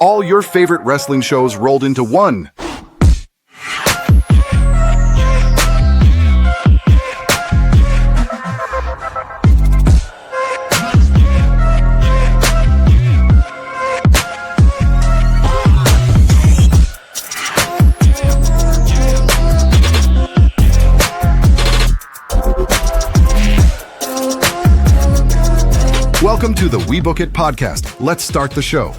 All your favorite wrestling shows rolled into one. Welcome to the We Book It podcast. Let's start the show.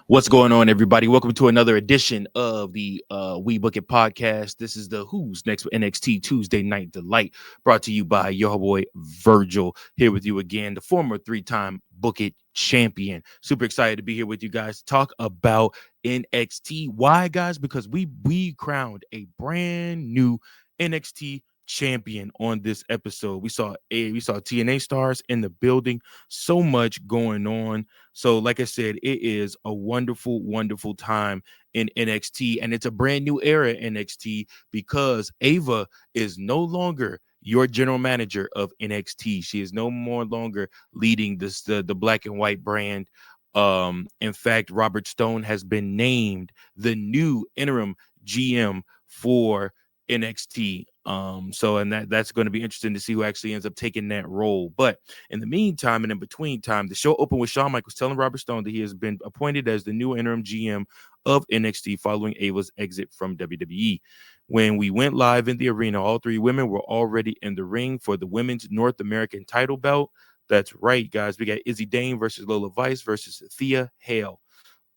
What's going on, everybody? Welcome to another edition of the We Book It podcast. This is the Who's Next NXT Tuesday Night Delight, brought to you by your boy Virgil, here with you again, the former three-time Book It champion. Super excited to be here with you guys to talk about NXT. Why, guys? Because we crowned a brand new NXT champion on this episode. We saw TNA stars in the building. So much going on. So, like I said, it is a wonderful, wonderful time in NXT, and it's a brand new era in NXT because Ava is no longer your general manager of NXT. She is no more longer leading the black and white brand. In fact, Robert Stone has been named the new interim GM for NXT. That's going to be interesting to see who actually ends up taking that role. But in the meantime and in between time, the show opened with Shawn Michaels telling Robert Stone that he has been appointed as the new interim GM of NXT following Ava's exit from WWE. When we went live in the arena, all three women were already in the ring for the women's North American title belt. That's right, guys. We got Izzy Dane versus Lola Vice versus Thea Hale.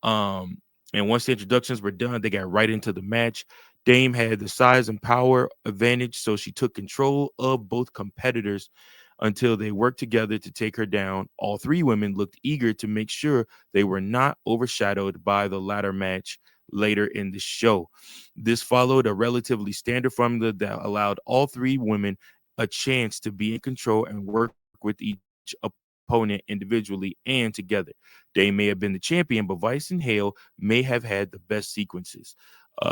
And once the introductions were done, they got right into the match. Dame had the size and power advantage, so she took control of both competitors until they worked together to take her down. All three women looked eager to make sure they were not overshadowed by the ladder match later in the show. This followed a relatively standard formula that allowed all three women a chance to be in control and work with each opponent individually and together. Dame may have been the champion, but Vice and Hale may have had the best sequences.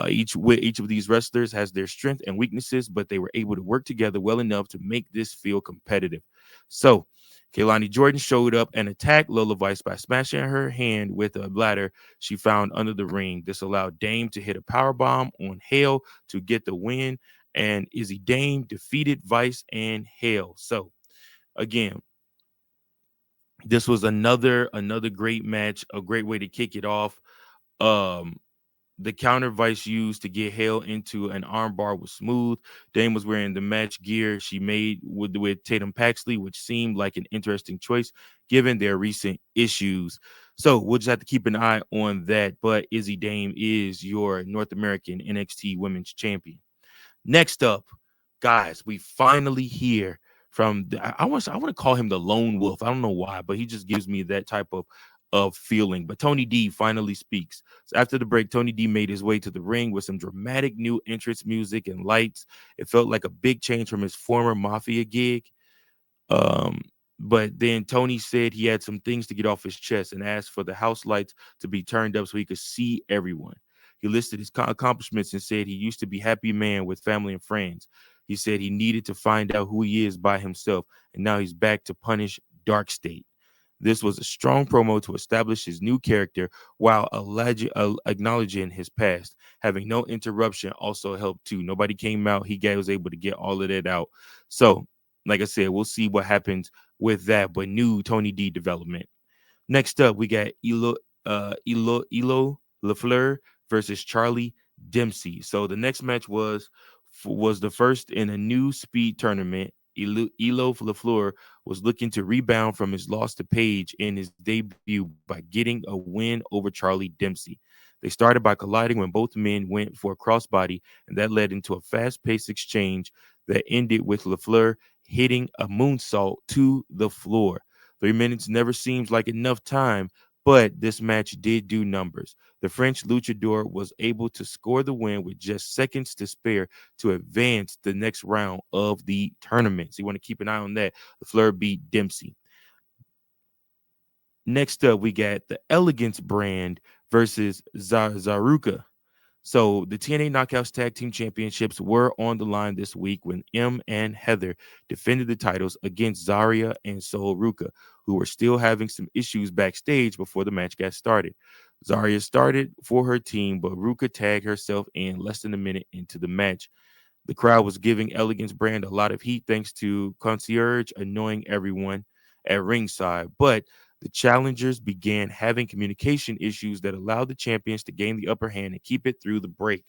Each of these wrestlers has their strengths and weaknesses, but they were able to work together well enough to make this feel competitive. So, Kaylani Jordan showed up and attacked Lola Vice by smashing her hand with a ladder she found under the ring. This allowed Dame to hit a powerbomb on Hale to get the win, and Izzy Dame defeated Vice and Hale. So, again, this was another great match, a great way to kick it off. The counter Vice used to get Hale into an armbar was smooth. Dame was wearing the match gear she made with Tatum Paxley, which seemed like an interesting choice given their recent issues. So we'll just have to keep an eye on that. But Izzy Dame is your North American NXT Women's Champion. Next up, guys, we finally hear from I want to call him the Lone Wolf. I don't know why, but he just gives me that type of feeling. But Tony D finally speaks. So after the break, Tony D made his way to the ring with some dramatic new entrance music and lights. It felt like a big change from his former Mafia gig. But then Tony said he had some things to get off his chest and asked for the house lights to be turned up so he could see everyone. He listed his accomplishments and said he used to be a happy man with family and friends. He said he needed to find out who he is by himself, and now he's back to punish Dark State. This was a strong promo to establish his new character while acknowledging his past. Having no interruption also helped too. Nobody came out. He was able to get all of that out. So, like I said, we'll see what happens with that, but new Tony D development. Next up, we got Ilo LaFleur versus Charlie Dempsey. So the next match was the first in a new speed tournament. Ilo LaFleur was looking to rebound from his loss to Paige in his debut by getting a win over Charlie Dempsey. They started by colliding when both men went for a crossbody, and that led into a fast-paced exchange that ended with LaFleur hitting a moonsault to the floor. 3 minutes never seems like enough time, but this match did do numbers. The French luchador was able to score the win with just seconds to spare to advance the next round of the tournament. So you want to keep an eye on that. LaFleur beat Dempsey. Next up, we got the Elegance brand versus Zaruca. So the TNA Knockouts Tag Team Championships were on the line this week when M and Heather defended the titles against Zarya and Zaruca, who were still having some issues backstage before the match got started. Zarya started for her team, but Ruka tagged herself in less than a minute into the match. The crowd was giving Elegance Brand a lot of heat thanks to Concierge annoying everyone at ringside. But the challengers began having communication issues that allowed the champions to gain the upper hand and keep it through the break.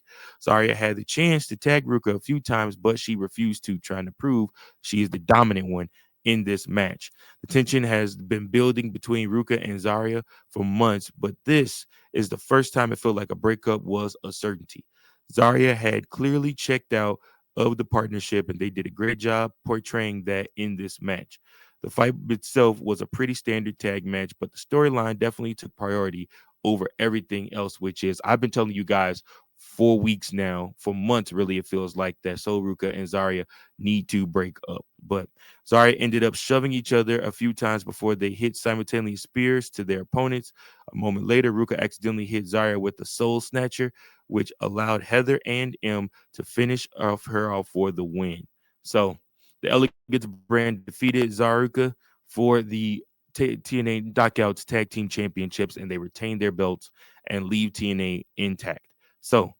Zarya had the chance to tag Ruka a few times, but she refused to, trying to prove she is the dominant one in this match. The tension has been building between Ruka and Zarya for months, but this is the first time it felt like a breakup was a certainty. Zarya had clearly checked out of the partnership, and they did a great job portraying that in this match. The fight itself was a pretty standard tag match, but the storyline definitely took priority over everything else, which is I've been telling you guys 4 weeks now, for months, really, it feels like that Ruka and Zarya need to break up. But Zarya ended up shoving each other a few times before they hit simultaneous spears to their opponents. A moment later, Ruka accidentally hit Zarya with the Soul Snatcher, which allowed Heather and M to finish her off for the win. So the Elegance Brand defeated Zaruca for the TNA Knockouts Tag Team Championships, and they retained their belts and leave TNA intact. So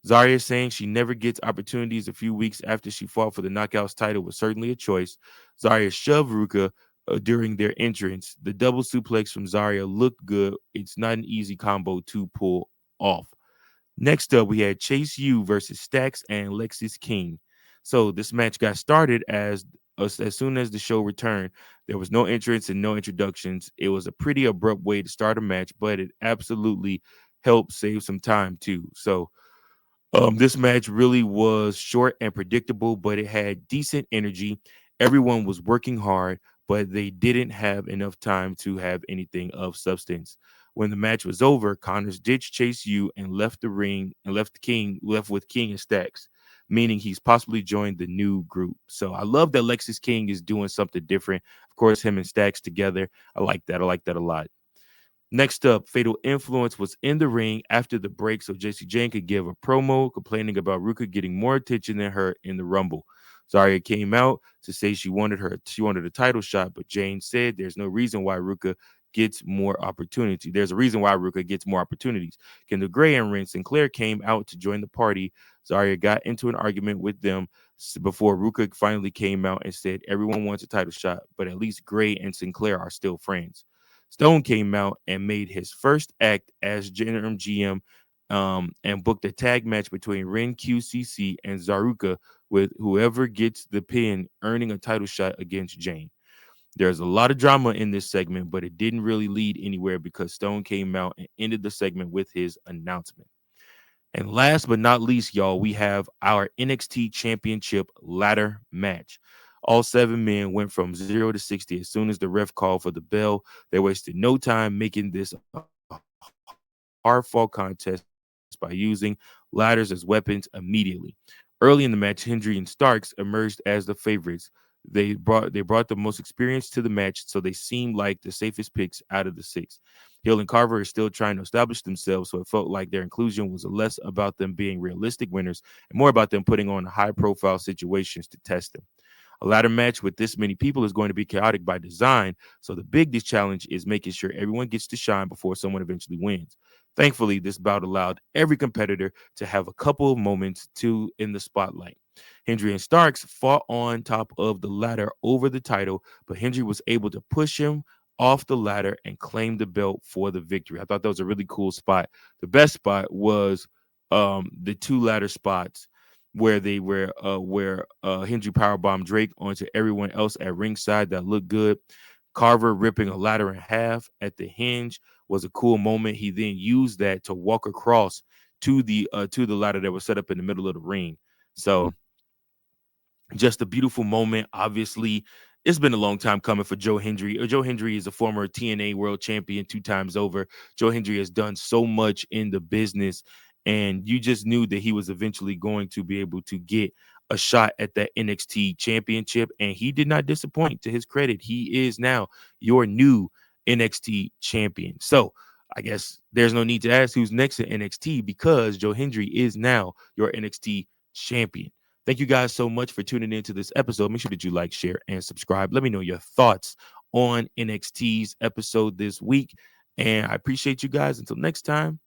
Zarya saying she never gets opportunities a few weeks after she fought for the Knockouts title was certainly a choice. Zarya shoved Ruka during their entrance. The double suplex from Zarya looked good. It's not an easy combo to pull off. Next up, we had Chase U versus Stax and Lexis King. So this match got started as soon as the show returned. There was no entrance and no introductions. It was a pretty abrupt way to start a match, but it absolutely helped save some time too. So this match really was short and predictable, but it had decent energy. Everyone was working hard, but they didn't have enough time to have anything of substance. When the match was over, Connors ditched Chase U and left the ring and left with King and Stacks, meaning he's possibly joined the new group. So I love that Lexis King is doing something different. Of course, him and Stacks together. I like that. I like that a lot. Next up, Fatal Influence was in the ring after the break so Jessie Jane could give a promo complaining about Ruka getting more attention than her in the Rumble. Zarya came out to say she wanted a title shot, but Jane said there's no reason why Ruka gets more opportunity. There's a reason why Ruka gets more opportunities. Kendall Gray and Ren Sinclair came out to join the party. Zarya got into an argument with them before Ruka finally came out and said everyone wants a title shot, but at least Gray and Sinclair are still friends. Stone came out and made his first act as interim GM and booked a tag match between Ren QCC and Zaruca, with whoever gets the pin earning a title shot against Jane. There's a lot of drama in this segment, but it didn't really lead anywhere because Stone came out and ended the segment with his announcement. And last but not least, y'all, we have our NXT Championship ladder match. All 7 men went from 0 to 60 as soon as the ref called for the bell. They wasted no time making this a hard fought contest by using ladders as weapons immediately. Early in the match, Hendry and Starks emerged as the favorites. They brought the most experience to the match, so they seemed like the safest picks out of the 6. Hill and Carver are still trying to establish themselves, so it felt like their inclusion was less about them being realistic winners and more about them putting on high-profile situations to test them. A ladder match with this many people is going to be chaotic by design, so the biggest challenge is making sure everyone gets to shine before someone eventually wins. Thankfully, this bout allowed every competitor to have a couple of moments in the spotlight. Hendry and Starks fought on top of the ladder over the title, but Hendry was able to push him off the ladder and claim the belt for the victory. I thought that was a really cool spot. The best spot was the 2 ladder spots where Hendry powerbombed Drake onto everyone else at ringside. That looked good. Carver ripping a ladder in half at the hinge was a cool moment. He then used that to walk across to the ladder that was set up in the middle of the ring. So just a beautiful moment. Obviously, it's been a long time coming for Joe Hendry. Joe Hendry is a former TNA world champion 2 times over. Joe Hendry has done so much in the business, and you just knew that he was eventually going to be able to get a shot at that NXT championship, and he did not disappoint. To his credit, he is now your new NXT champion. So I guess there's no need to ask who's next in NXT because Joe Hendry is now your NXT champion. Thank you guys so much for tuning into this episode. Make sure that you like, share, and subscribe. Let me know your thoughts on NXT's episode this week. And I appreciate you guys. Until next time,